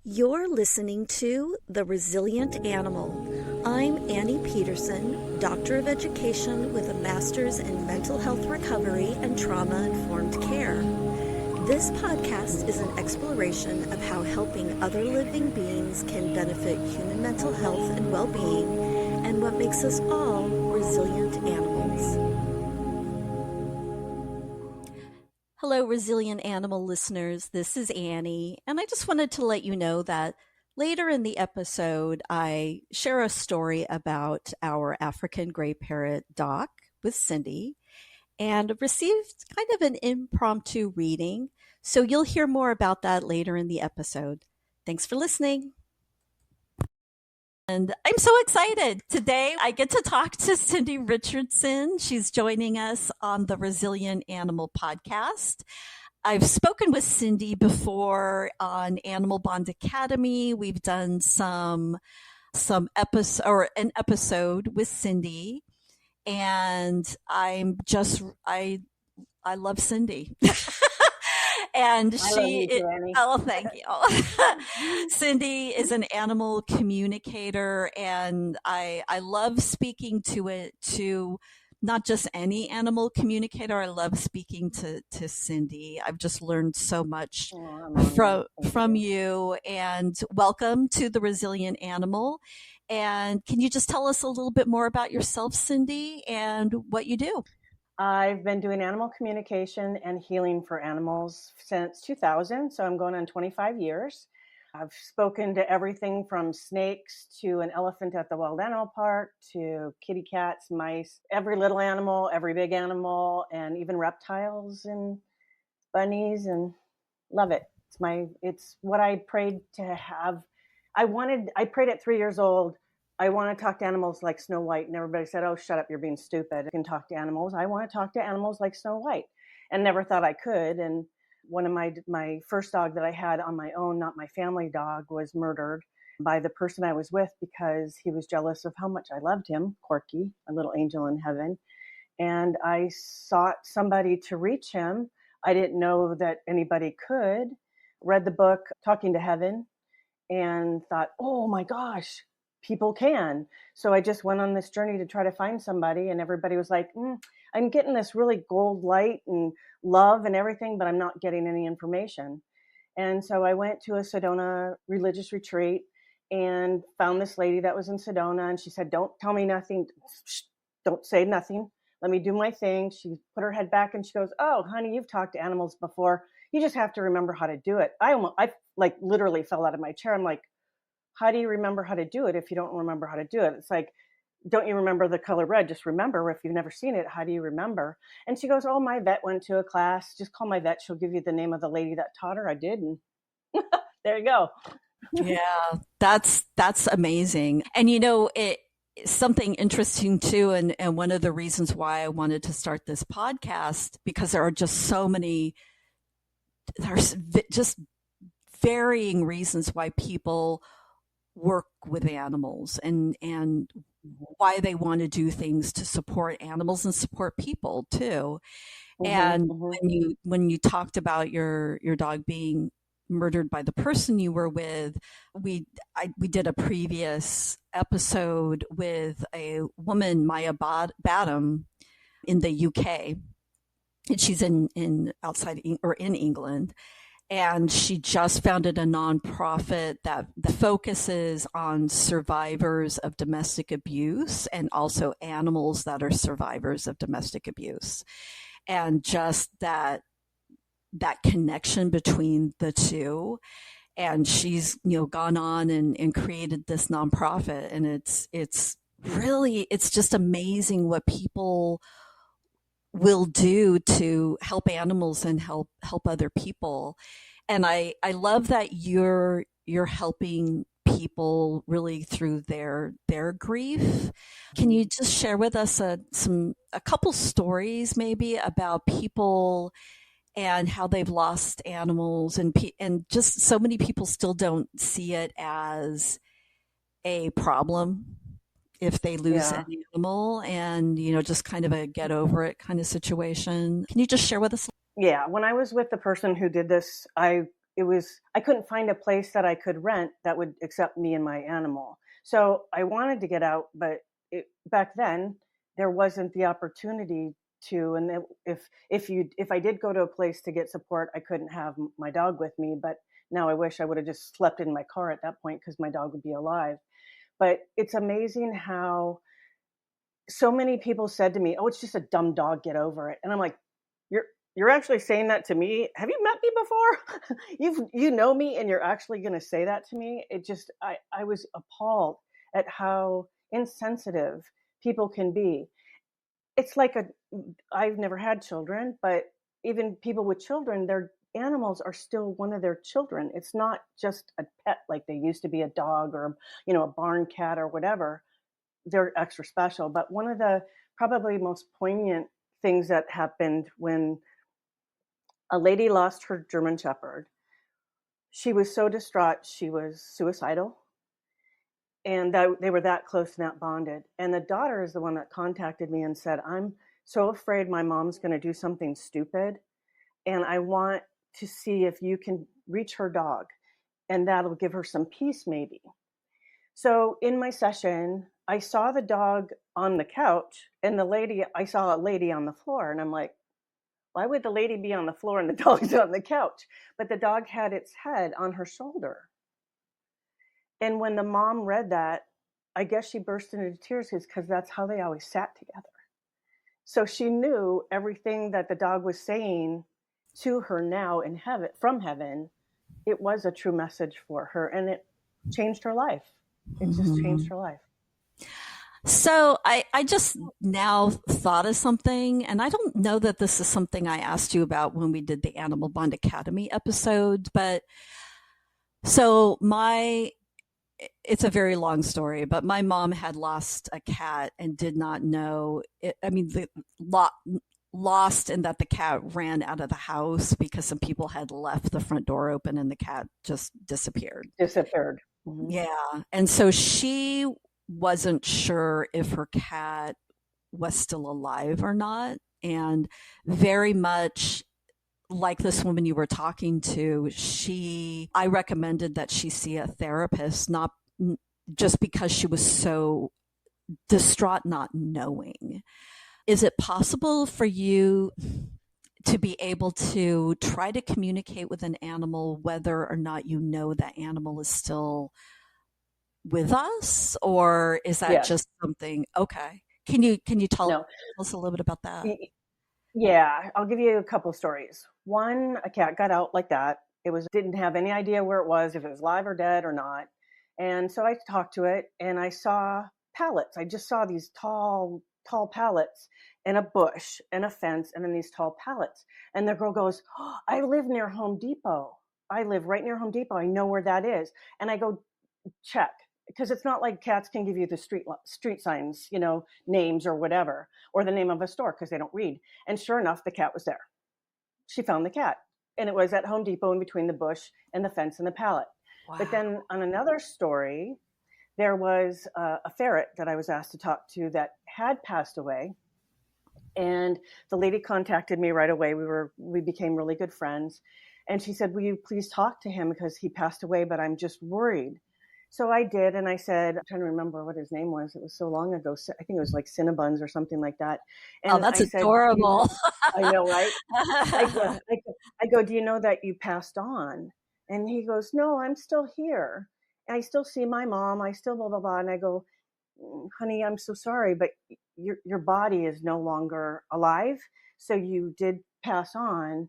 You're listening to The Resilient Animal. I'm Annie Peterson, Doctor of Education with a Master's in Mental Health Recovery and Trauma-Informed Care. This podcast is an exploration of how helping other living beings can benefit human mental health and well-being, and what makes us all resilient animals. Hello, Resilient Animal listeners. This is Annie, and I just wanted to let you know that later in the episode, I share a story about our African gray parrot, Doc, with Cindy, and received kind of an impromptu reading. So you'll hear more about that later in the episode. Thanks for listening. And I'm so excited. Today, I get to talk to Cindy Richardson. She's joining us on the Resilient Animal podcast. I've spoken with Cindy before on Animal Bond Academy. We've done some episode or an episode with Cindy, and I love Cindy. And she, oh, thank you. Cindy is an animal communicator, and I love speaking to not just any animal communicator. I love speaking to Cindy. I've just learned so much from you. And welcome to the Resilient Animal. And can you just tell us a little bit more about yourself, Cindy, and what you do? I've been doing animal communication and healing for animals since 2000, so I'm going on 25 years. I've spoken to everything from snakes to an elephant at the Wild Animal Park to kitty cats, mice, every little animal, every big animal, and even reptiles and bunnies, and love it. It's what I prayed to have. I prayed at 3 years old. I want to talk to animals like Snow White. And everybody said, oh, shut up, you're being stupid. You can talk to animals. I want to talk to animals like Snow White, and never thought I could. And one of my first dog that I had on my own, not my family dog, was murdered by the person I was with because he was jealous of how much I loved him, Corky, a little angel in heaven. And I sought somebody to reach him. I didn't know that anybody could. Read the book, Talking to Heaven, and thought, oh my gosh, people can. So I just went on this journey to try to find somebody, and everybody was like, I'm getting this really gold light and love and everything, but I'm not getting any information. And so I went to a Sedona religious retreat and found this lady that was in Sedona, and she said, don't tell me nothing. Don't say nothing. Let me do my thing. She put her head back and she goes, oh, honey, you've talked to animals before. You just have to remember how to do it. I like literally fell out of my chair. I'm like, how do you remember how to do it if you don't remember how to do it? It's like, don't you remember the color red? Just remember. If you've never seen it, how do you remember? And she goes, oh, my vet went to a class. Just call my vet. She'll give you the name of the lady that taught her. I did. And there you go. Yeah, that's amazing. And something interesting too, and one of the reasons why I wanted to start this podcast, because there are just there's just varying reasons why people work with animals and why they want to do things to support animals and support people too. And when you talked about your dog being murdered by the person you were with, we did a previous episode with a woman, Maya Badham, in the UK, and she's in outside or in England. And she just founded a nonprofit that focuses on survivors of domestic abuse and also animals that are survivors of domestic abuse. And just that connection between the two. And she's, gone on and created this nonprofit. And it's just amazing what people will do to help animals and help other people. And I love that you're helping people really through their grief. Can you just share with us a couple stories maybe about people and how they've lost animals, and just so many people still don't see it as a problem if they lose an animal, and just kind of a get over it kind of situation. Can you just share with us? Yeah, when I was with the person who did this, I I couldn't find a place that I could rent that would accept me and my animal. So I wanted to get out, but back then there wasn't the opportunity to. And if I did go to a place to get support, I couldn't have my dog with me. But now I wish I would have just slept in my car at that point because my dog would be alive. But it's amazing how so many people said to me, "Oh, it's just a dumb dog, get over it." And I'm like, "You're you're actually saying that to me? Have you met me before? You know me and you're actually going to say that to me?" It just I was appalled at how insensitive people can be. It's like a I've never had children, but even people with children, their animals are still one of their children. It's not just a pet like they used to be, a dog or a barn cat or whatever. They're extra special. But one of the probably most poignant things that happened when a lady lost her German Shepherd, she was so distraught, she was suicidal. And that they were that close and that bonded. And the daughter is the one that contacted me and said, "I'm so afraid my mom's going to do something stupid. And I want to see if you can reach her dog. And that'll give her some peace, maybe." So in my session, I saw the dog on the couch and I saw a lady on the floor. And I'm like, why would the lady be on the floor and the dog's on the couch? But the dog had its head on her shoulder. And when the mom read that, I guess she burst into tears because that's how they always sat together. So she knew everything that the dog was saying to her now in heaven, from heaven. It was a true message for her, and it changed her life. It just changed her life. So I just now thought of something, and I don't know that this is something I asked you about when we did the Animal Bond Academy episode, but so it's a very long story, but my mom had lost a cat and did not know it. I mean, lost in that the cat ran out of the house because some people had left the front door open and the cat just disappeared. Disappeared. Mm-hmm. Yeah. And so she wasn't sure if her cat was still alive or not. And very much like this woman you were talking to, I recommended that she see a therapist, not just because she was so distraught not knowing. Is it possible for you to be able to try to communicate with an animal whether or not you know that animal is still with us, or is that just something? Okay, can you tell us a little bit about that? Yeah, I'll give you a couple of stories. One, a cat got out like that. Didn't have any idea where it was, if it was live or dead or not. And so I talked to it and I saw pallets. I just saw these tall pallets and a bush and a fence and then these tall pallets. And the girl goes, "Oh, I live near Home Depot. I live right near Home Depot. I know where that is." And I go, check. Because it's not like cats can give you the street signs, names or whatever, or the name of a store because they don't read. And sure enough, the cat was there. She found the cat, and it was at Home Depot in between the bush and the fence and the pallet. Wow. But then on another story, there was a ferret that I was asked to talk to that had passed away. And the lady contacted me right away. We became really good friends. And she said, "Will you please talk to him because he passed away, but I'm just worried." So I did, and I said, I'm trying to remember what his name was. It was so long ago. I think it was like Cinnabuns or something like that. And that's adorable. I know, right? I go, "Do you know that you passed on?" And he goes, "No, I'm still here. I still see my mom. I still blah, blah, blah." And I go, "Honey, I'm so sorry, but your body is no longer alive. So you did pass on.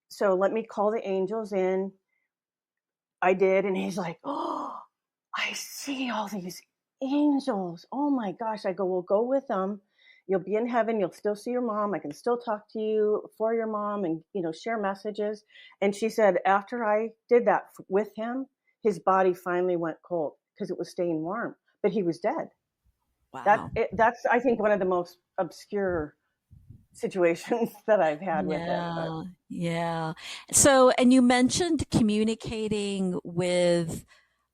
So let me call the angels in." I did, and he's like, "Oh, I see all these angels. Oh my gosh." I go, "Well, go with them. You'll be in heaven. You'll still see your mom. I can still talk to you for your mom and, share messages." And she said, after I did that with him, his body finally went cold because it was staying warm, but he was dead. Wow. That's, I think, one of the most obscure situations that I've had with it. But. Yeah. So, and you mentioned communicating with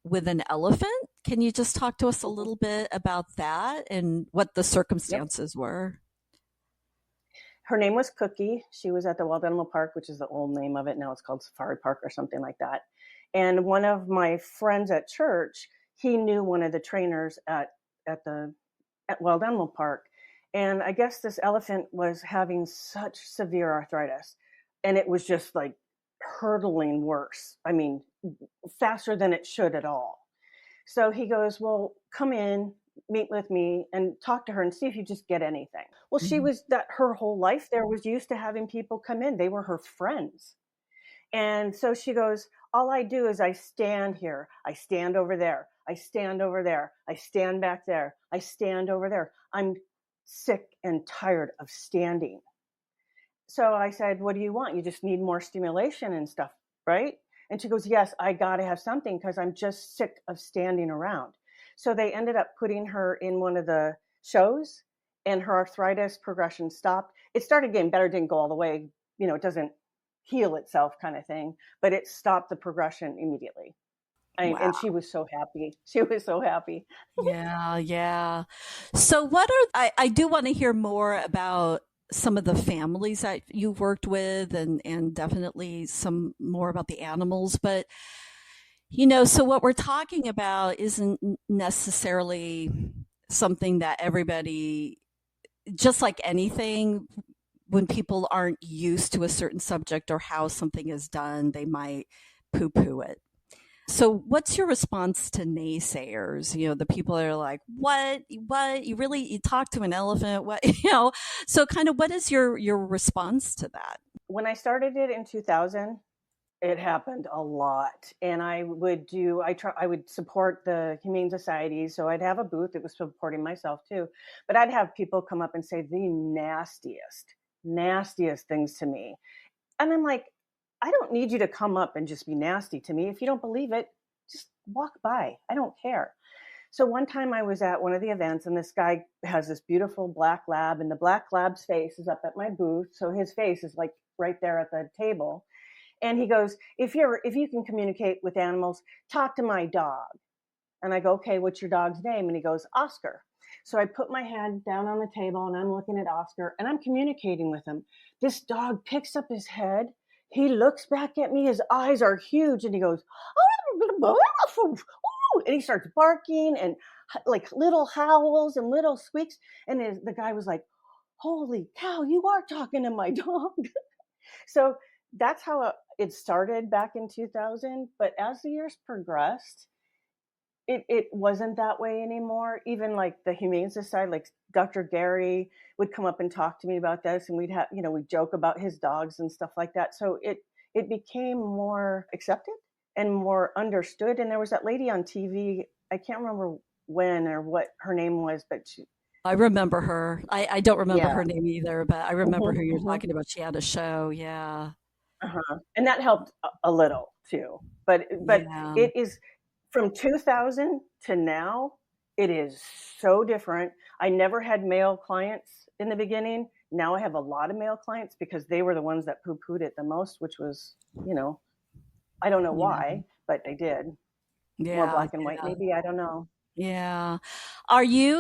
an elephant. Can you just talk to us a little bit about that and what the circumstances were? Her name was Cookie. She was at the Wild Animal Park, which is the old name of it. Now it's called Safari Park or something like that. And one of my friends at church, he knew one of the trainers at Wild Animal Park. And I guess this elephant was having such severe arthritis. And it was just like hurtling worse. I mean, faster than it should at all. So he goes, well, come in, meet with me and talk to her and see if you just get anything. Well, she Mhm. was that her whole life there was used to having people come in. They were her friends. And so she goes, all I do is I stand here. I stand over there. I stand over there. I stand back there. I stand over there. I'm sick and tired of standing. So I said, what do you want? You just need more stimulation and stuff, right? And she goes, yes, I got to have something because I'm just sick of standing around. So they ended up putting her in one of the shows and her arthritis progression stopped. It started getting better, didn't go all the way, it doesn't heal itself kind of thing, but it stopped the progression immediately. And Wow. she was so happy. She was so happy. Yeah, yeah. So what are I do want to hear more about some of the families that you've worked with and definitely some more about the animals, but so what we're talking about isn't necessarily something that everybody, just like anything, when people aren't used to a certain subject or how something is done, they might poo poo it. So, what's your response to naysayers? The people that are like, "What? What? You talk to an elephant? What?" So, kind of, what is your response to that? When I started it in 2000, it happened a lot. And I would support the Humane Society. So I'd have a booth that was supporting myself too. But I'd have people come up and say the nastiest things to me. And I'm like, I don't need you to come up and just be nasty to me. If you don't believe it, just walk by. I don't care. So one time I was at one of the events and this guy has this beautiful black lab and the black lab's face is up at my booth. So his face is like right there at the table. And he goes, if you can communicate with animals, talk to my dog. And I go, okay, what's your dog's name? And he goes, Oscar. So I put my hand down on the table and I'm looking at Oscar and I'm communicating with him. This dog picks up his head. He looks back at me. His eyes are huge and he goes, and he starts barking and like little howls and little squeaks. And the guy was like, holy cow, you are talking to my dog. So that's how it started back in 2000. But as the years progressed, it wasn't that way anymore. Even like the Humane Society, like Dr. Gary would come up and talk to me about this, and we'd joke about his dogs and stuff like that. So it became more accepted and more understood. And there was that lady on TV, I can't remember when or what her name was, but I remember her. I don't remember yeah. her name either, but I remember Hmm. who you're Hmm. talking about. She had a show. Yeah. Uh-huh. And that helped a little too. But Yeah. it is from 2000 to now, it is so different. I never had male clients in the beginning. Now I have a lot of male clients because they were the ones that poo-pooed it the most, which was, I don't know Yeah. why, but they did. More Yeah. black and white, maybe. I don't know. Yeah.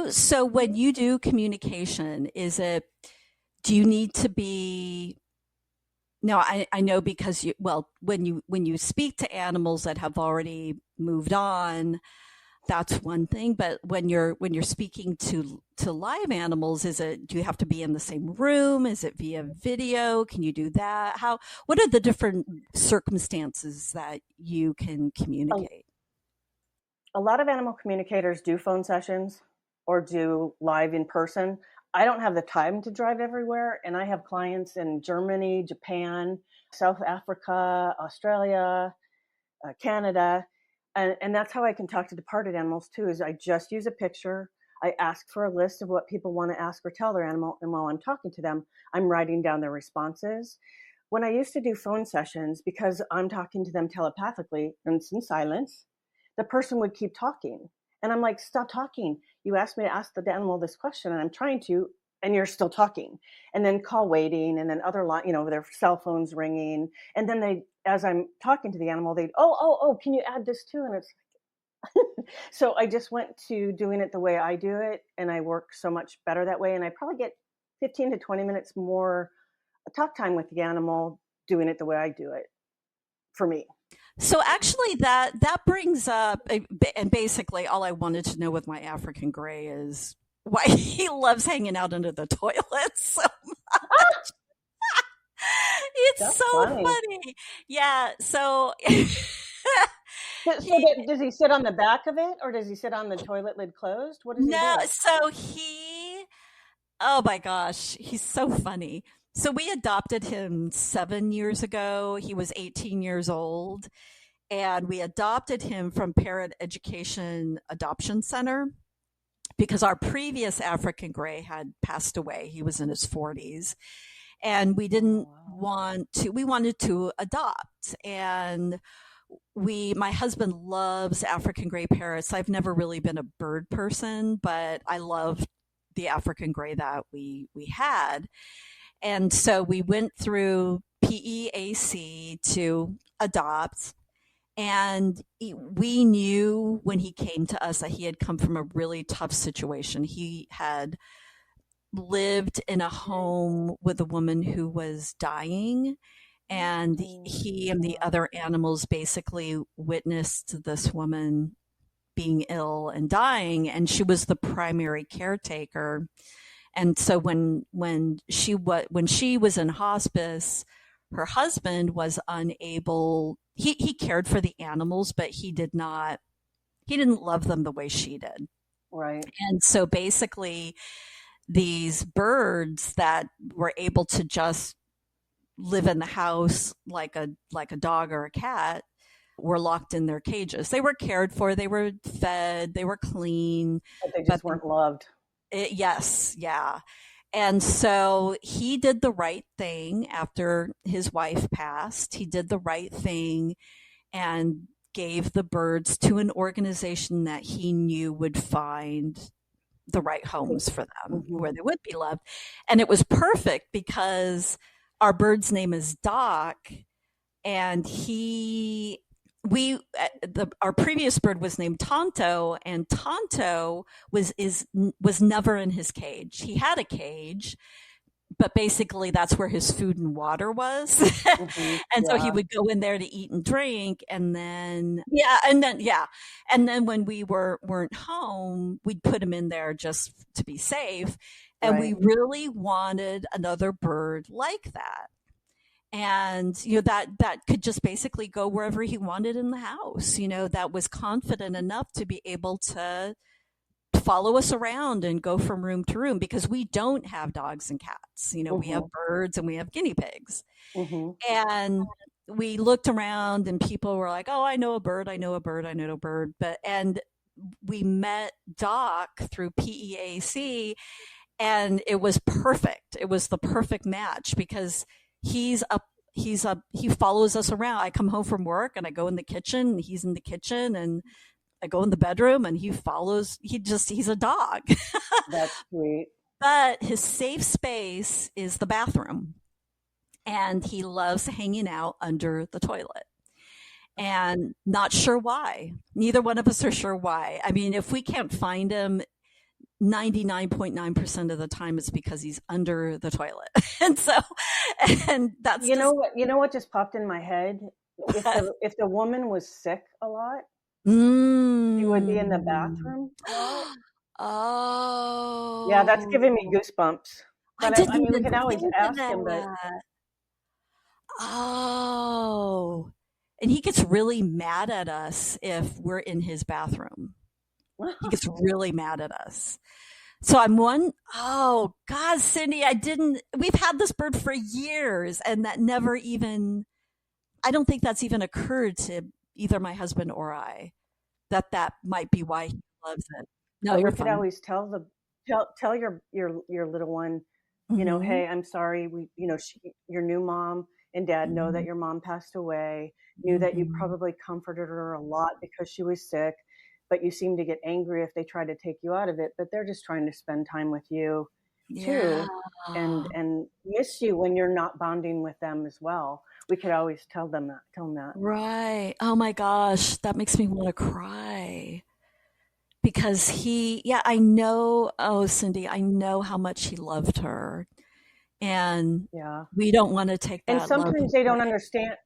So when you do communication, do you need to be, no, I know because when you speak to animals that have already moved on, that's one thing. But when you're speaking to live animals, do you have to be in the same room? Is it via video? Can you do that? What are the different circumstances that you can A, communicate? a lot of animal communicators do phone sessions or do live in person. I don't have the time to drive everywhere, and I have clients in Germany, Japan, South Africa, Australia, Canada, and that's how I can talk to departed animals too. Is I just use a picture. I ask for a list of what people want to ask or tell their animal, and while I'm talking to them, I'm writing down their responses. When I used to do phone sessions, because I'm talking to them telepathically and it's in silence, the person would keep talking. And I'm like, stop talking. You asked me to ask the animal this question, and I'm trying to, and you're still talking. And then call waiting, and then their cell phones ringing. And then as I'm talking to the animal, oh, can you add this too? And it's so I just went to doing it the way I do it, and I work so much better that way. And I probably get 15 to 20 minutes more talk time with the animal, doing it the way I do it for me. So actually that brings up, and basically all I wanted to know with my African gray is why he loves hanging out under the toilet. So it's That's so funny. funny. Yeah, so So he does he sit on the back of it, or does he sit on the toilet lid closed? What does he no, do? so he oh my gosh, he's so funny. So we adopted him 7 years ago. He was 18 years old, and we adopted him from Parent Education Adoption Center because our previous African gray had passed away. He was in his 40s, and we Oh didn't wow. want to, we wanted to adopt. And my husband loves African gray parrots. I've never really been a bird person, but I loved the African gray that we had. And so we went through PEAC to adopt. And we knew when he came to us that he had come from a really tough situation. He had lived in a home with a woman who was dying, and Oh, he and the wow. other animals basically witnessed this woman being ill and dying, and she was the primary caretaker. And so when she was in hospice, her husband was unable. He cared for the animals, but he didn't love them the way she did. Right. And so basically, these birds that were able to just live in the house like a dog or a cat were locked in their cages. They were cared for, they were fed, they were clean, But they but just weren't loved. yes, yeah. And so he did the right thing after his wife passed. He did the right thing and gave the birds to an organization that he knew would find the right homes for them Mm-hmm. where they would be loved. And it was perfect because our bird's name is Doc, and our previous bird was named Tonto, and Tonto was never in his cage. He had a cage, but basically that's where his food and water was. Mm-hmm. And so he Yeah. would go in there to eat and drink, and then yeah, and then when we weren't home, we'd put him in there just to be safe. And we Right. really wanted another bird like that. And that could just basically go wherever he wanted in the house, that was confident enough to be able to follow us around and go from room to room, because we don't have dogs and cats. We have Mm-hmm. birds and we have guinea pigs. Mm-hmm. And we looked around and people were like, "Oh, I know a bird, I know a bird, I know a bird." And we met Doc through PEAC, and it was perfect. It was the perfect match because he follows us around. I come home from work and I go in the kitchen, and he's in the kitchen, and I go in the bedroom and he's a dog. That's sweet. But his safe space is the bathroom, and he loves hanging out under the toilet. And not sure why. Neither one of us are sure why. I mean, if we can't find him, 99.9% of the time it's because he's under the toilet. And so, and that's You know just, what? You know what just popped in my head? If the woman was sick a lot, she would be in the mm. bathroom a lot. Yeah, that's Oh, giving me goosebumps. I But I didn't mean, we even can always think of ask him. But that. Oh, and he gets really mad at us if we're in his bathroom. He gets really mad at us. So oh God, Cindy, we've had this bird for years, and that never even, I don't think that's even occurred to either my husband or I, that might be why he loves it. No, but you're we could fine. always tell your little one, Mm-hmm. hey, I'm sorry. Your new mom and dad know that Mm-hmm. your mom passed away. Knew that you Mm-hmm. probably comforted her a lot because she was sick, but you seem to get angry if they try to take you out of it. But they're just trying to spend time with you Yeah. too, and miss you when you're not bonding with them as well. We could always tell them that. Right. Oh my gosh, that makes me want to cry because yeah, I know, oh, Cindy, I know how much he loved her. And Yeah. we don't want to take And that love sometimes they don't away. understand.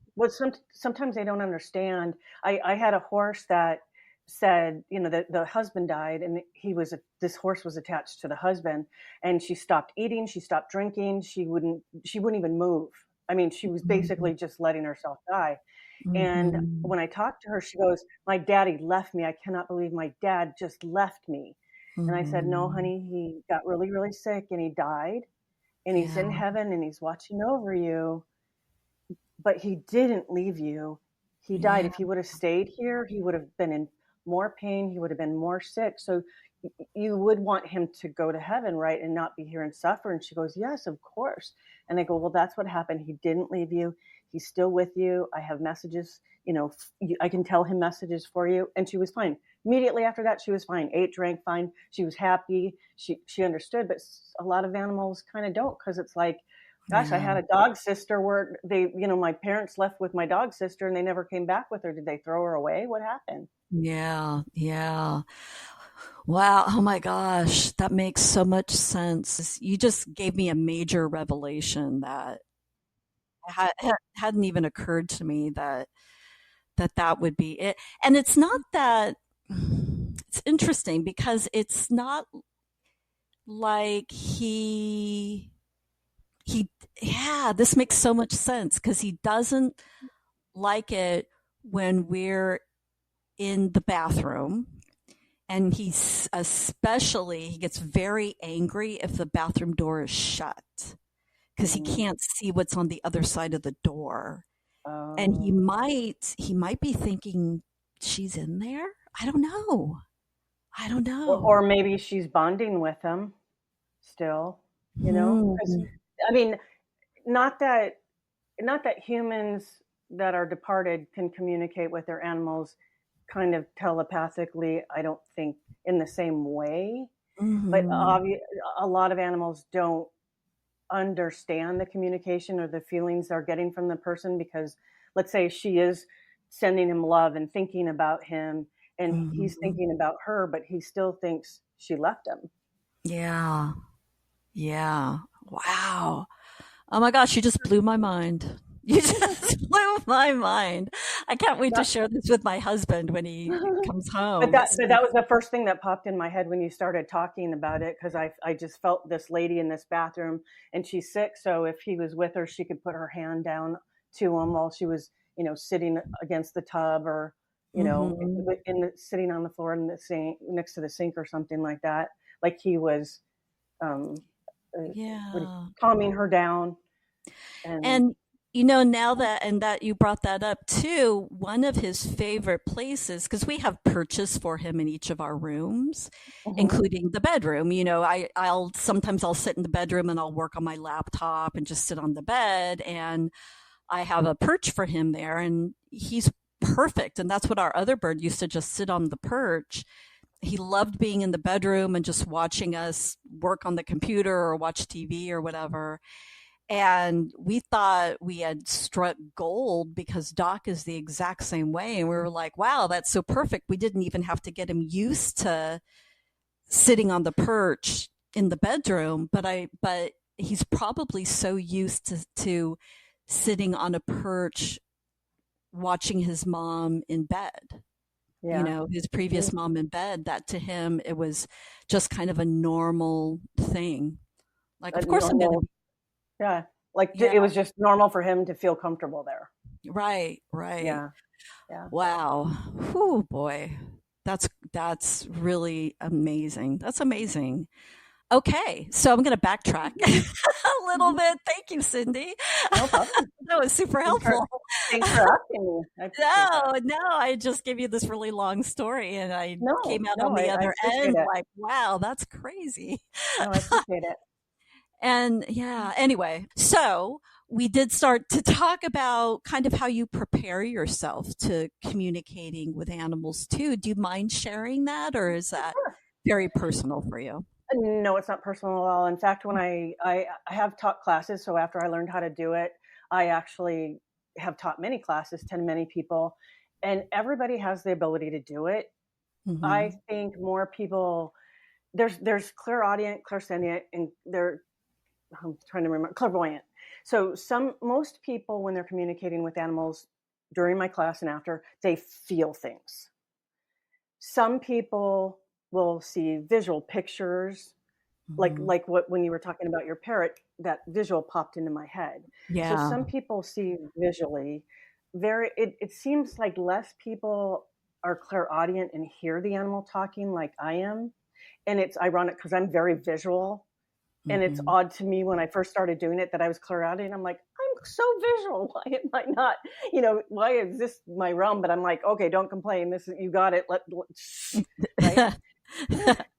Sometimes they don't understand. I had a horse that said, the husband died, and this horse was attached to the husband, and she stopped eating, she stopped drinking, she wouldn't even move. I mean, she was Mhm. basically just letting herself die. And Mhm. when I talked to her, she goes, "My daddy left me. I cannot believe my dad just left me." And I said, "No, Mhm. honey, he got really, really sick and he died, and he's in Yeah. heaven and he's watching over you, but he didn't leave you. He died. Yeah. If he would have stayed here, he would have been in more pain. He would have been more sick. So you would want him to go to heaven, right? And not be here and suffer." And she goes, "Yes, of course." And I go, "Well, that's what happened. He didn't leave you. He's still with you. I have messages, I can tell him messages for you." And she was fine. Immediately after that, she was fine. Ate, drank, fine. She was happy. She understood, but a lot of animals kind of don't, because it's like, gosh, I Yeah. had a dog sister where my parents left with my dog sister and they never came back with her. Did they throw her away? What happened? Yeah. Yeah. Wow. Oh my gosh. That makes so much sense. You just gave me a major revelation that hadn't even occurred to me that would be it. And it's not that it's interesting because it's not like he yeah, this makes so much sense because he doesn't like it when we're in the bathroom, and he gets very angry if the bathroom door is shut because he Mm. can't see what's on the other side of the door. And he Oh. might be thinking she's in there. I don't know. I don't Or know. maybe she's bonding with him still, because Hmm. I mean, not that not that humans that are departed can communicate with their animals kind of telepathically, I don't think in the same way, but Hmm. a lot of animals don't understand the communication or the feelings they're getting from the person, because let's say she is sending him love and thinking about him, and he's Hmm. thinking about her, but he still thinks she left him. Yeah. Yeah. Wow. Oh my gosh, you just blew my mind. You just blew my mind. I can't wait to Not, share this with my husband when he comes but home. that It's but that was the first thing that popped in my head when you started talking about it, because I just felt this lady in this bathroom, and she's sick, so if he was with her, she could put her hand down to him while she was, sitting against the tub, or hmm. sitting on the floor in the sink next to the sink or something like that, like he was, um, Yeah. calming her down. And And now that you brought that up too, one of his favorite places, because we have perches for him in each of our rooms, mhm. including the bedroom. I'll sit in the bedroom and I'll work on my laptop and just sit on the bed, and I have a perch for him there, and he's perfect. And that's what our other bird used to just sit on the perch. He loved being in the bedroom and just watching us work on the computer or watch TV or whatever. And we thought we had struck gold because Doc is the exact same way. And we were like, wow, that's so perfect. We didn't even have to get him used to sitting on the perch in the bedroom. But he's probably so used to sitting on a perch watching his mom in bed, Yeah. his previous mom in bed, that to him, it was just kind of a normal thing. Like, A of course I'm going to normal, be, yeah, like yeah, it was just normal for him to feel comfortable there. right, right. Yeah. Yeah. Wow. Whew, boy. That's really amazing. That's amazing. Okay, so I'm going to backtrack a little Mhm. bit. Thank you, Cindy. No problem. That was super Thanks for helpful. thanks for asking me. I appreciate that. No, I just gave you this really long story and I No, came out on no, the I other appreciate end it. like, wow, that's crazy. No, I appreciate it. And yeah, anyway, so we did start to talk about kind of how you prepare yourself to communicating with animals too. Do you mind sharing that, or is that Sure. very personal for you? No, it's not personal at all. In fact, when I have taught classes, so after I learned how to do it, I actually have taught many classes to many people, and everybody has the ability to do it. I Mm-hmm. think more people, there's clairaudient, clairsentient, and I'm trying to remember, clairvoyant. So most people, when they're communicating with animals during my class and after, they feel things. Some people will see visual pictures, Mm-hmm. like what when you were talking about your parrot, that visual popped into my head. So Yeah. some people see visually. It seems like less people are clairaudient and hear the animal talking like I am. And it's ironic because I'm very visual, and it's Mm-hmm. odd to me when I first started doing it that I was clairaudient. I'm like, I'm so visual. Why am I not? Why is this my realm? But I'm like, okay, don't complain. This is, you got it. Right.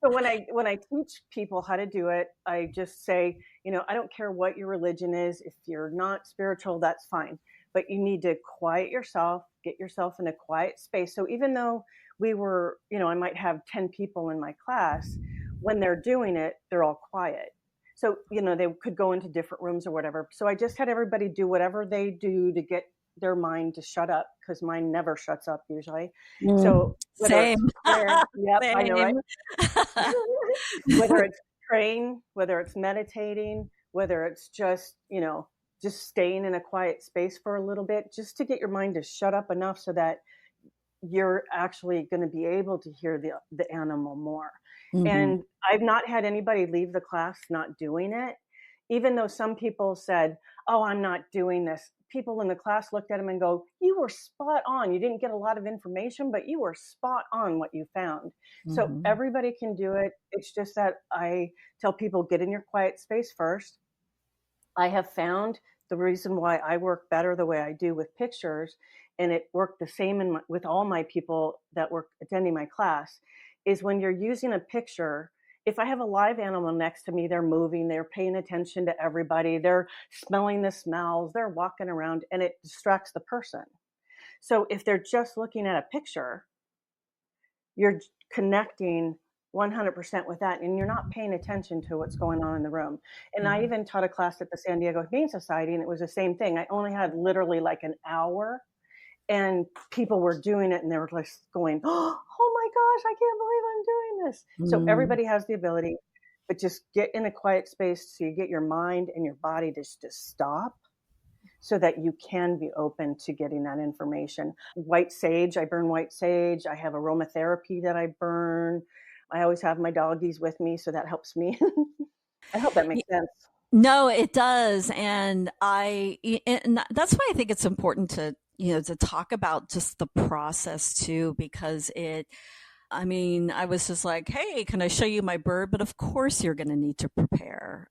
So when I teach people how to do it, I just say, I don't care what your religion is. If you're not spiritual, that's fine. But you need to quiet yourself, get yourself in a quiet space. So even though I might have 10 people in my class, when they're doing it, they're all quiet. So, they could go into different rooms or whatever. So I just had everybody do whatever they do to get their mind to shut up, because mine never shuts up usually. So whether it's Same. prayer, yep, I know, right? Same. Whether it's praying, whether it's meditating, whether it's just staying in a quiet space for a little bit, just to get your mind to shut up enough so that you're actually going to be able to hear the animal more. Mm-hmm. And I've not had anybody leave the class not doing it, even though some people said, "Oh, I'm not doing this." People in the class looked at them and go, "You were spot on. You didn't get a lot of information, but you were spot on what you found." So Mm-hmm. everybody can do it. It's just that I tell people, get in your quiet space first. I have found the reason why I work better the way I do with pictures, and it worked the same with all my people that were attending my class, is when you're using a picture. If I have a live animal next to me, they're moving, they're paying attention to everybody, they're smelling the smells, they're walking around, and it distracts the person. So if they're just looking at a picture, you're connecting 100% with that, and you're not paying attention to what's going on in the room. And I even taught a class at the San Diego Humane Society, and it was the same thing. I only had literally like an hour, and people were doing it, and they were like going, "Oh my gosh, I can't believe I'm doing this." So Mm-hmm. everybody has the ability, but just get in a quiet space so you get your mind and your body to stop, so that you can be open to getting that information. White sage, I burn white sage. I have aromatherapy that I burn. I always have my doggies with me, so that helps me. I hope that makes sense. No, it does. And that's why I think it's important to, to talk about just the process too, because I mean, I was just like, hey, can I show you my bird? But of course you're going to need to prepare.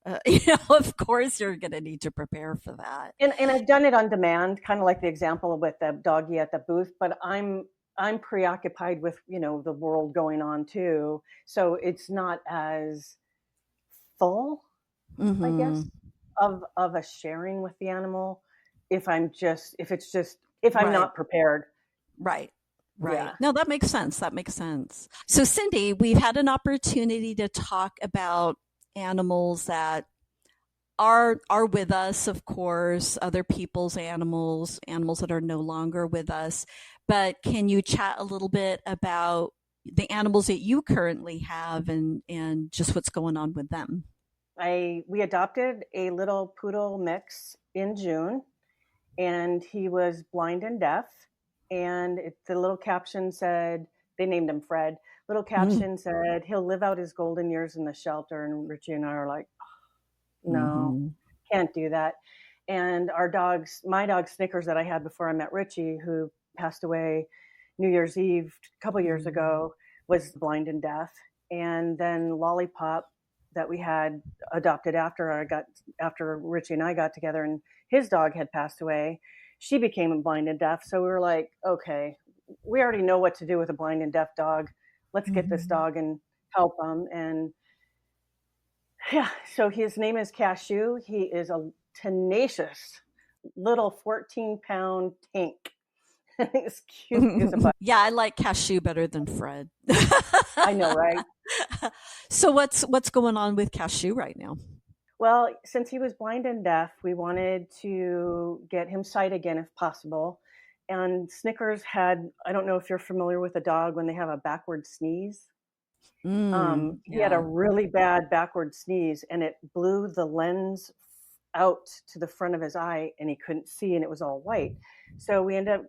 Of course you're going to need to prepare for that. And I've done it on demand, kind of like the example with the doggie at the booth, but I'm preoccupied with, the world going on too. So it's not as full, I Mm-hmm. guess, of a sharing with the animal, if I'm Right. not prepared. Right. Right. Yeah. No, that makes sense. That makes sense. So, Cindy, we've had an opportunity to talk about animals that are with us, of course, other people's animals, animals that are no longer with us. But can you chat a little bit about the animals that you currently have and just what's going on with them? We adopted a little poodle mix in June, and he was blind and deaf. And the little caption said, they named him Fred. Little Mm-hmm. caption said, he'll live out his golden years in the shelter. And Richie and I are like, no, Mm-hmm. can't do that. And my dog Snickers that I had before I met Richie, who passed away New Year's Eve a couple years ago, was blind and deaf. And then Lollipop, that we had adopted after Richie and I got together, and his dog had passed away. She became blind and deaf. So we were like, okay, we already know what to do with a blind and deaf dog. Let's get this Mm-hmm. dog and help him. And yeah, so his name is Cashew. He is a tenacious little 14-pound tank. He's cute as a button. Yeah, I like Cashew better than Fred. I know, right? So what's going on with Cashew right now? Well, since he was blind and deaf, we wanted to get him sight again if possible. And Snickers had, I don't know if you're familiar with a dog when they have a backward sneeze. He had a Yeah. really bad backward sneeze, and it blew the lens out to the front of his eye, and he couldn't see, and it was all white. So we ended up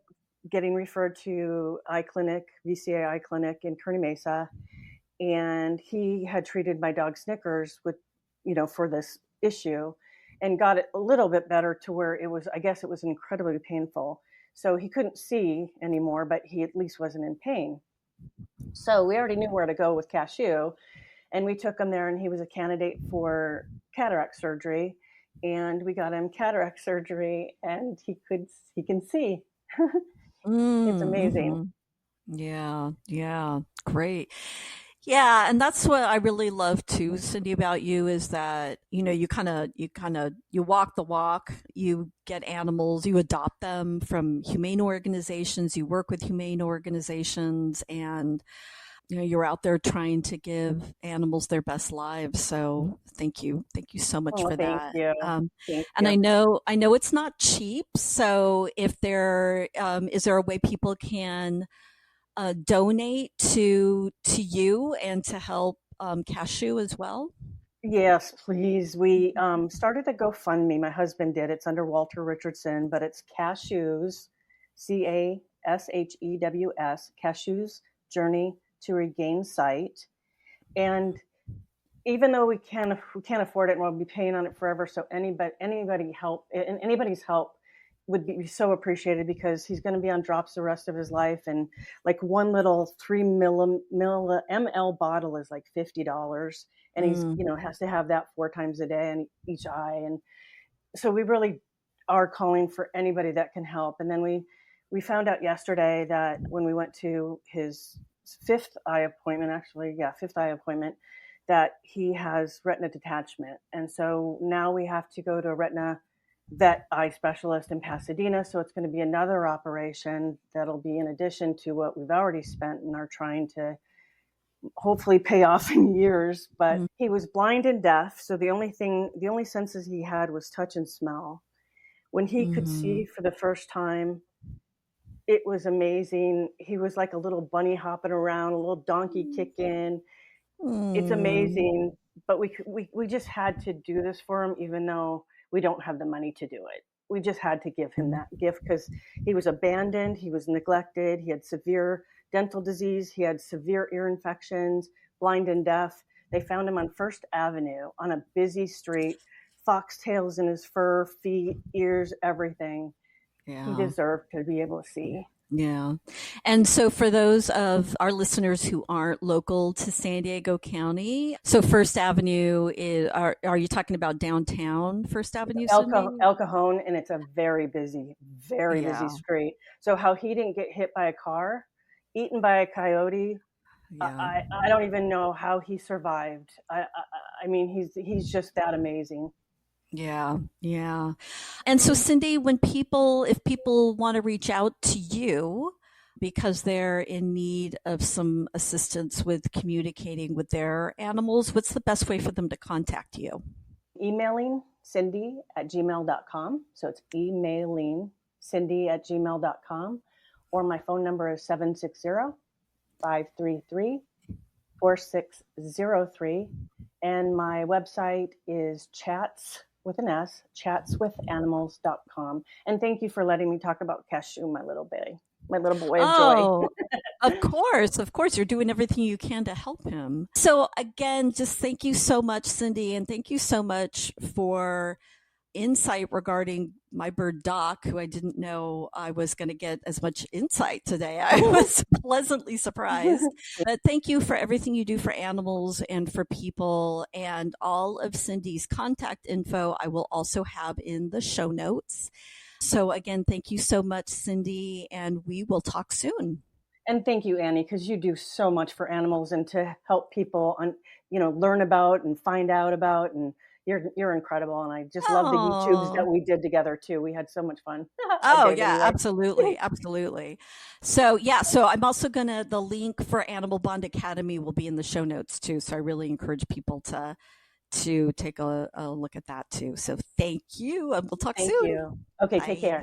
getting referred to eye clinic, VCA eye clinic in Kearney Mesa, and he had treated my dog Snickers with, for this issue, and got it a little bit better to where it was, I guess it was incredibly painful. So he couldn't see anymore, but he at least wasn't in pain. So we already knew where to go with Cashew, and we took him there, and he was a candidate for cataract surgery, and we got him cataract surgery, and he can see. It's amazing. Mm-hmm. Yeah, yeah, great. Yeah, and that's what I really love too, Cindy, about you is that, you walk the walk, you get animals, you adopt them from humane organizations, you work with humane organizations, and you're out there trying to give animals their best lives. So thank you. Thank you so much Oh, for thank that. you. Thank And you. I know it's not cheap. So if there, is there a way people can donate to you and to help Cashew as well? Yes, please. We started a GoFundMe. My husband did. It's under Walter Richardson, but it's Cashews, Cashews, Cashews Journey to Regain Sight. And even though we can't afford it and we'll be paying on it forever, so anybody's help would be so appreciated, because he's going to be on drops the rest of his life, and like one little 3 ml bottle is like $50, and he's Mm, has to have that 4 times a day in each eye. And so we really are calling for anybody that can help. And then we found out yesterday that when we went to his fifth eye appointment, actually, yeah, fifth eye appointment, that he has retina detachment. And so now we have to go to a retina vet eye specialist in Pasadena. So it's going to be another operation that'll be in addition to what we've already spent and are trying to hopefully pay off in years. But mm, he was blind and deaf. So the only senses he had was touch and smell. When he could mhm, see for the first time, it was amazing. He was like a little bunny hopping around, a little donkey kicking. It's mm, amazing, but we just had to do this for him, even though we don't have the money to do it. We just had to give him that gift, because he was abandoned, he was neglected, he had severe dental disease, he had severe ear infections, blind and deaf. They found him on First Avenue on a busy street, foxtails in his fur, feet, ears, everything. He yeah. deserved to be able to see. Yeah. And so for those of our listeners who aren't local to San Diego County, so First Avenue is, are you talking about downtown First Avenue, Cindy? El Cajon, and it's a very busy Yeah. street. So how he didn't get hit by a car, eaten by a coyote, Yeah. I don't even know how he survived. I mean, he's just that amazing. Yeah. Yeah. And so Cindy, if people want to reach out to you because they're in need of some assistance with communicating with their animals, what's the best way for them to contact you? Emailing Cindy@gmail.com. So it's emailing Cindy@gmail.com. Or my phone number is 760-533-4603. And my website is chatswithanimals.com. And thank you for letting me talk about Cashew, my little boy of joy. Oh, of course. Of course. You're doing everything you can to help him. So, again, just thank you so much, Cindy. And thank you so much for insight regarding my bird Doc, who I didn't know I was going to get as much insight today. I was pleasantly surprised. But thank you for everything you do for animals and for people. And all of Cindy's contact info I will also have in the show notes. So, again, thank you so much, Cindy, and we will talk soon. And thank you, Annie, because you do so much for animals and to help people learn about and find out about. And you're incredible. And I just love the YouTubes that Oh, we did together too. We had so much fun. I oh did yeah, anyway. absolutely, absolutely. So yeah, so I'm also gonna the link for Animal Bond Academy will be in the show notes too. So I really encourage people to take a look at that too. So thank you, and we'll talk Thank soon. you. Okay, take Bye. care.